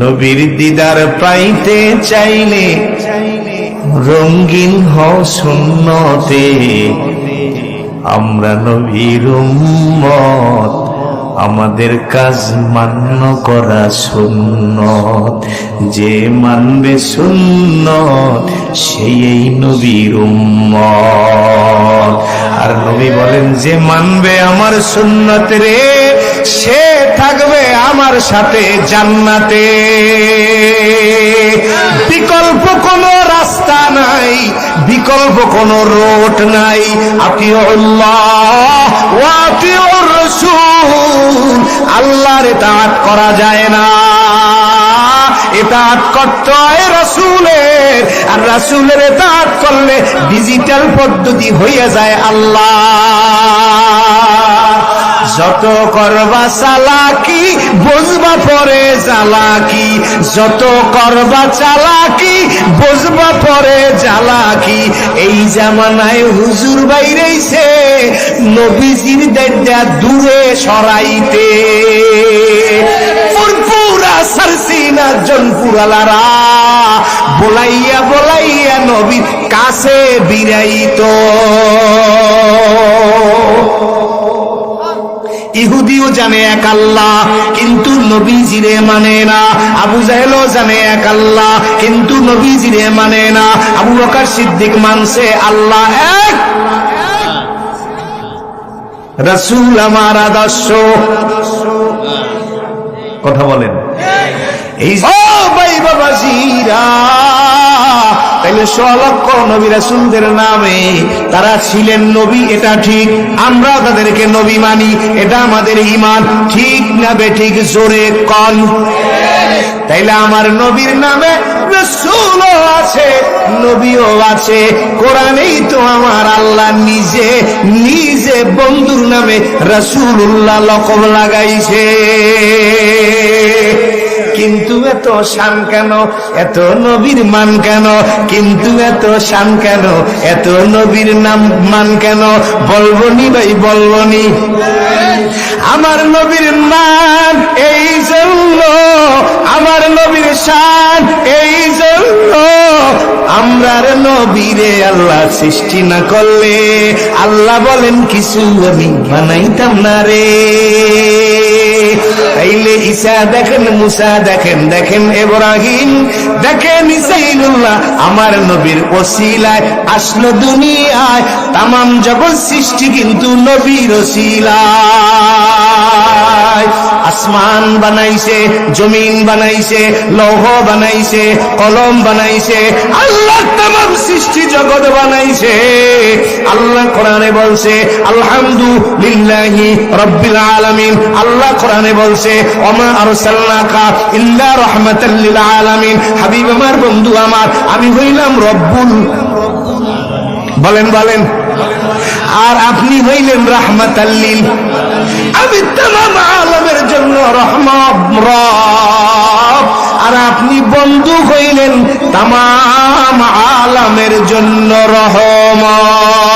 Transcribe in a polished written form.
নবীর দিদার পাইতে চাইলে রঙিন হও সুন্নতে। আমরা নবীর উম্মত, আমাদের কাজ মান্য করা সুন্নত। যে মানবে সুন্নত সেই নবীর উম্মত। আর নবী বলেন, যে মানবে আমার সুন্নত রে, সে থাকবে আমার সাথে জান্নাতে। বিকল্প কোনো রাস্তা নাই, বিকল্প কোনো রোড নাই। আতিউল্লাহ ওয়া আতিউর রাসূল, আল্লাহর ইতাআত করা যায় না, ইতাআত করতে হয় রাসূলের। আর রাসূলের ইতাআত করলে ডিজিটাল পদ্ধতি হয়ে যায় আল্লাহ। যত করবা চালাকি বুঝবা পরে চালাকি, যত করবা চালাকি বুঝবা পরে চালাকি। এই জামানায় হুজুর বাইরেছে নবীজির দায়িত্ব দূরে সরাইতে। পুরা সারসিনা জনপুরালারা বলাইয়া বলাইয়া নবীর কাছে বিরাইতো। ইহুদিও জানে এক আল্লাহ, কিন্তু নবীজিরে মানে না। আবু জাহেলও জানে এক আল্লাহ, কিন্তু নবীজিরে মানে না। আবু বকর সিদ্দিক মানছে আল্লাহ এক, রাসূল আমার আদর্শ। কথা বলেন এই ভাই বাবাজিরা। তাইলে সলক্ষ নবী রাসূলদের নামে তারা ছিলেন নবী, এটা ঠিক। আমরা তাদেরকে নবী মানি, এটা আমাদের ঈমান। ঠিক না বেঠিক? জোরে কন। তাইলে আমার নবীর নামে রাসূলও আছে, নবীও আছে। কোরআনেই তো আমার আল্লাহ নিজে নিজে বন্ধুর নামে রাসূলুল্লাহ লকব লাগাইছে। কিন্তু এত শান কেন, এত নবীর মান কেন? কিন্তু এত শান কেন, এত নবীর নাম মান কেন? বলবনি ভাই, বলবনি। আমার নবীর মান এই জন্য, আমার নবীর শান এই জন্য। আমরার নবীরে আল্লাহ সৃষ্টি না করলে আল্লাহ বলেন কিছু আমি বানাইতাম না রে। তাইলে ঈসা দেখেন, মুসা দেখেন, দেখেন ইব্রাহিম, দেখেন ইসাইলুল্লাহ, আমার নবীর ওসিলায় আসলো দুনিয়ায়। তামাম জগৎ সৃষ্টি কিন্তু নবীর ওসিলায়। আসমান বানাইছে, জমিন বানাইছে, লৌহ বানাইছে, কলম বানাইছে, আল্লাহ তামাম সৃষ্টি জগৎ বানাইছে। আল্লাহ কোরআনে বলছে আলহামদুলিল্লাহি রাব্বিল আলামিন। আল্লাহ কোরআনে বলছে ওমা আরসালনাকা ইল্লা রাহমাতাল লিল আলামিন। হাবিব আমার, বন্ধু আমার, আমি হইলাম রব্বুল, বলেন বলেন। আর আপনি হইলেন রাহমাতাল লিল, আমি তামাম আলামের জন্য রহমত রব। আর আপনি বন্ধু হইলেন তামাম আলামের জন্য রহমত।